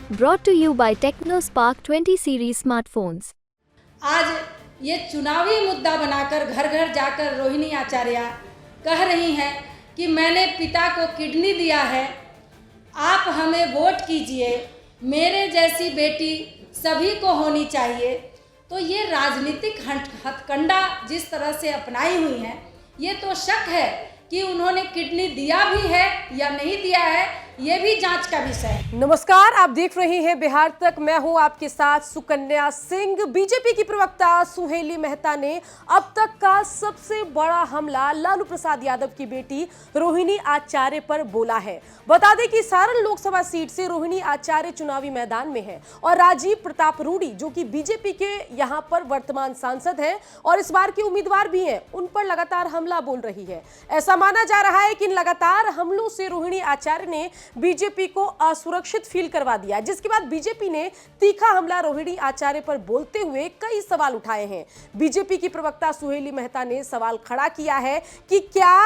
Brought to you by TechnoSpark 20 series smartphones. आज ये चुनावी मुद्दा बनाकर घर घर जाकर रोहिणी आचार्य कह रही हैं कि मैंने पिता को किडनी दिया है, आप हमें वोट कीजिए, मेरे जैसी बेटी सभी को होनी चाहिए। तो ये राजनीतिक हथकंडा जिस तरह से अपनाई हुई हैं, ये तो शक है कि उन्होंने किडनी दिया भी है या नहीं दिया है, ये भी जांच का विषय है। नमस्कार, आप देख रहे हैं बिहार तक। मैं हूं आपके साथ सुकन्या सिंह। बीजेपी की प्रवक्ता सुहेली मेहता ने अब तक का सबसे बड़ा हमला लालू प्रसाद यादव की बेटी रोहिणी आचार्य पर बोला है। बता दें कि सारण लोकसभा सीट से रोहिणी आचार्य चुनावी मैदान में है और राजीव प्रताप रूडी जो कि बीजेपी के यहां पर वर्तमान सांसद हैं और इस बार के उम्मीदवार भी हैं, उन पर लगातार हमला बोल रही है। ऐसा माना जा रहा है कि इन लगातार हमलों से रोहिणी आचार्य ने बीजेपी को असुरक्षित फील करवा दिया, जिसके बाद बीजेपी ने तीखा हमला रोहिणी आचार्य पर बोलते हुए कई सवाल उठाए हैं। बीजेपी की प्रवक्ता सुहेली मेहता ने सवाल खड़ा किया है कि क्या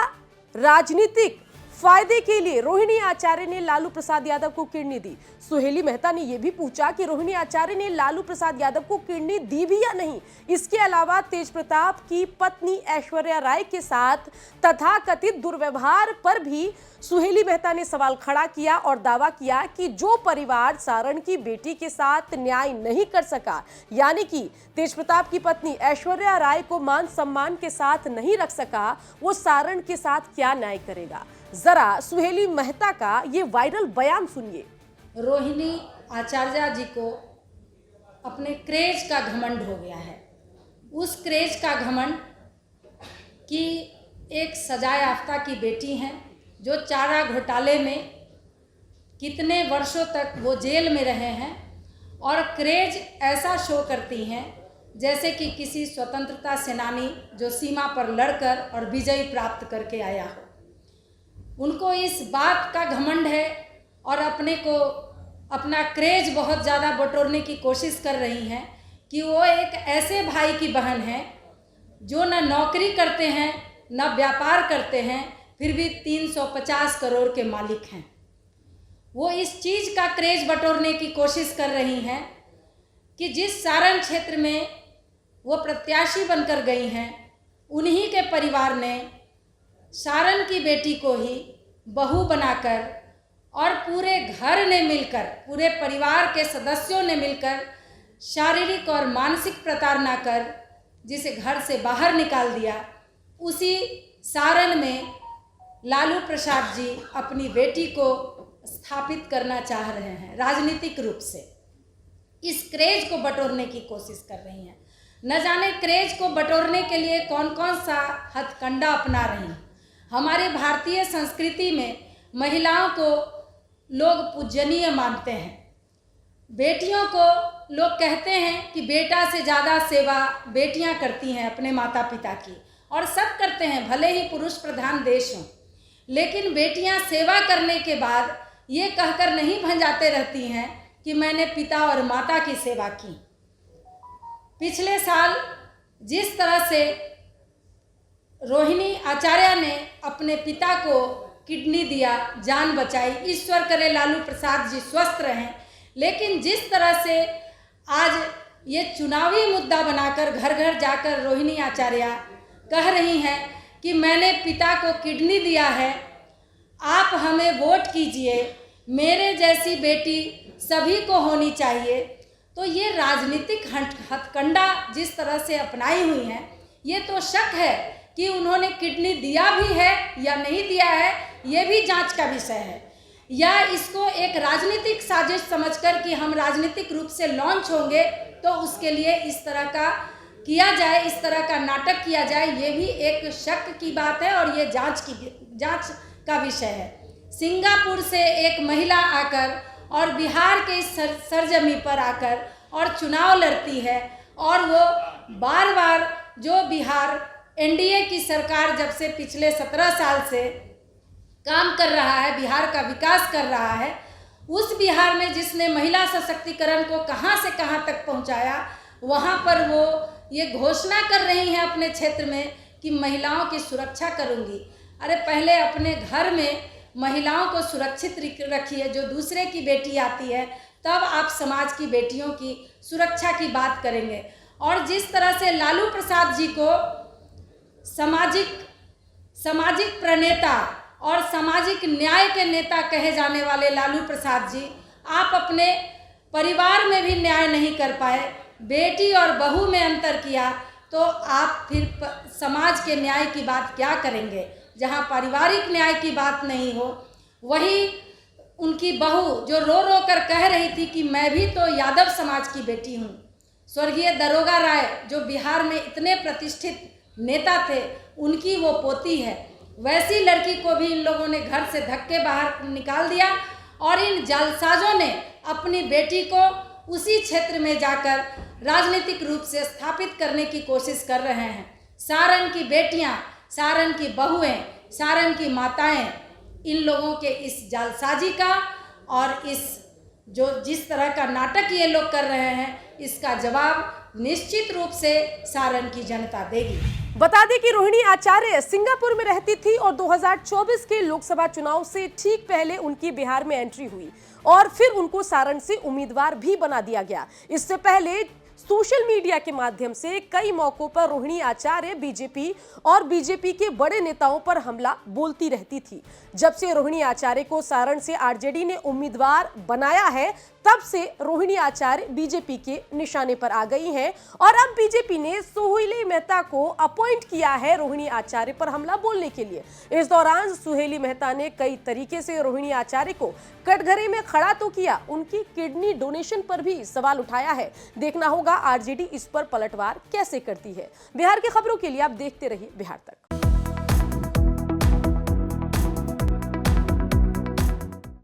राजनीतिक फायदे के लिए रोहिणी आचार्य ने लालू प्रसाद यादव को किडनी दी। सुहेली मेहता ने यह भी पूछा कि रोहिणी आचार्य ने लालू प्रसाद यादव को किडनी दी भी या नहीं। इसके अलावा तेज प्रताप की पत्नी ऐश्वर्या राय के साथ तथाकथित दुर्व्यवहार पर भी सुहेली मेहता ने सवाल खड़ा किया और दावा किया कि जो परिवार सारण की बेटी के साथ न्याय नहीं कर सका, यानी कि तेज प्रताप की पत्नी ऐश्वर्या राय को मान सम्मान के साथ नहीं रख सका, वो सारण के साथ क्या न्याय करेगा। जरा सुहेली मेहता का ये वायरल बयान सुनिए। रोहिणी आचार्य जी को अपने क्रेज का घमंड हो गया है। उस क्रेज का घमंड कि एक सजा याफ्ता की बेटी हैं जो चारा घोटाले में कितने वर्षों तक वो जेल में रहे हैं और क्रेज ऐसा शो करती हैं जैसे कि किसी स्वतंत्रता सेनानी जो सीमा पर लड़कर और विजय प्राप्त करके आया हो। उनको इस बात का घमंड है और अपना क्रेज बहुत ज़्यादा बटोरने की कोशिश कर रही हैं कि वो एक ऐसे भाई की बहन है जो न नौकरी करते हैं न व्यापार करते हैं, फिर भी 350 करोड़ के मालिक हैं। वो इस चीज़ का क्रेज बटोरने की कोशिश कर रही हैं कि जिस सारण क्षेत्र में वो प्रत्याशी बनकर गई हैं, उन्हीं के परिवार ने सारण की बेटी को ही बहू बनाकर और पूरे घर ने मिलकर, पूरे परिवार के सदस्यों ने मिलकर शारीरिक और मानसिक प्रताड़ना कर जिसे घर से बाहर निकाल दिया। उसी सारण में लालू प्रसाद जी अपनी बेटी को स्थापित करना चाह रहे हैं, राजनीतिक रूप से इस क्रेज को बटोरने की कोशिश कर रही हैं। न जाने क्रेज को बटोरने के लिए कौन कौन सा हथकंडा अपना रही हैं। हमारे भारतीय संस्कृति में महिलाओं को लोग पूजनीय मानते हैं। बेटियों को लोग कहते हैं कि बेटा से ज़्यादा सेवा बेटियां करती हैं अपने माता पिता की, और सब करते हैं, भले ही पुरुष प्रधान देश हों। लेकिन बेटियां सेवा करने के बाद ये कहकर नहीं भंजाते रहती हैं कि मैंने पिता और माता की सेवा की। पिछले साल जिस तरह से रोहिणी आचार्य ने अपने पिता को किडनी दिया, जान बचाई, ईश्वर करे लालू प्रसाद जी स्वस्थ रहें, लेकिन जिस तरह से आज ये चुनावी मुद्दा बनाकर घर घर जाकर रोहिणी आचार्य कह रही हैं कि मैंने पिता को किडनी दिया है, आप हमें वोट कीजिए, मेरे जैसी बेटी सभी को होनी चाहिए। तो ये राजनीतिक हथकंडा जिस तरह से अपनाई हुई हैं, ये तो शक है कि उन्होंने किडनी दिया भी है या नहीं दिया है, ये भी जांच का विषय है। या इसको एक राजनीतिक साजिश समझकर कि हम राजनीतिक रूप से लॉन्च होंगे तो उसके लिए इस तरह का किया जाए, इस तरह का नाटक किया जाए, ये भी एक शक की बात है और ये जांच का विषय है। सिंगापुर से एक महिला आकर और बिहार के इस सरजमी पर आकर और चुनाव लड़ती है और वो बार बार जो बिहार एनडीए की सरकार जब से पिछले 17 साल से काम कर रहा है, बिहार का विकास कर रहा है, उस बिहार में जिसने महिला सशक्तिकरण को कहां से कहां तक पहुंचाया, वहां पर वो ये घोषणा कर रही हैं अपने क्षेत्र में कि महिलाओं की सुरक्षा करूंगी। अरे पहले अपने घर में महिलाओं को सुरक्षित रखिए। जो दूसरे की बेटी आती है तब आप समाज की बेटियों की सुरक्षा की बात करेंगे। और जिस तरह से लालू प्रसाद जी को सामाजिक प्रणेता और सामाजिक न्याय के नेता कहे जाने वाले लालू प्रसाद जी, आप अपने परिवार में भी न्याय नहीं कर पाए, बेटी और बहू में अंतर किया, तो आप फिर समाज के न्याय की बात क्या करेंगे। जहां पारिवारिक न्याय की बात नहीं हो, वही उनकी बहू जो रो रो कर कह रही थी कि मैं भी तो यादव समाज की बेटी हूँ। स्वर्गीय दरोगा राय जो बिहार में इतने प्रतिष्ठित नेता थे, उनकी वो पोती है। वैसी लड़की को भी इन लोगों ने घर से धक्के बाहर निकाल दिया और इन जालसाजों ने अपनी बेटी को उसी क्षेत्र में जाकर राजनीतिक रूप से स्थापित करने की कोशिश कर रहे हैं। सारण की बेटियां, सारण की बहुएं, सारण की माताएं इन लोगों के इस जालसाजी का और जिस तरह का नाटक ये लोग कर रहे हैं, इसका जवाब निश्चित रूप से सारण की जनता देगी। बता दें कि रोहिणी आचार्य सिंगापुर में रहती थी और 2024 के लोकसभा चुनाव से ठीक पहले उनकी बिहार में एंट्री हुई और फिर उनको सारण से उम्मीदवार भी बना दिया गया। इससे पहले सोशल मीडिया के माध्यम से कई मौकों पर रोहिणी आचार्य बीजेपी के बड़े नेताओं पर हमला बोलती रहती थी। जब से रोहिणी आचार्य को सारण से आरजेडी ने उम्मीदवार बनाया है, तब से रोहिणी आचार्य बीजेपी के निशाने पर आ गई हैं और अब बीजेपी ने सुहेली मेहता को अपॉइंट किया है रोहिणी आचार्य पर हमला बोलने के लिए। इस दौरान सुहेली मेहता ने कई तरीके से रोहिणी आचार्य को कटघरे में खड़ा तो किया, उनकी किडनी डोनेशन पर भी सवाल उठाया है। देखना होगा आरजेडी इस पर पलटवार कैसे करती है। बिहार की खबरों के लिए आप देखते रहिए बिहार तक।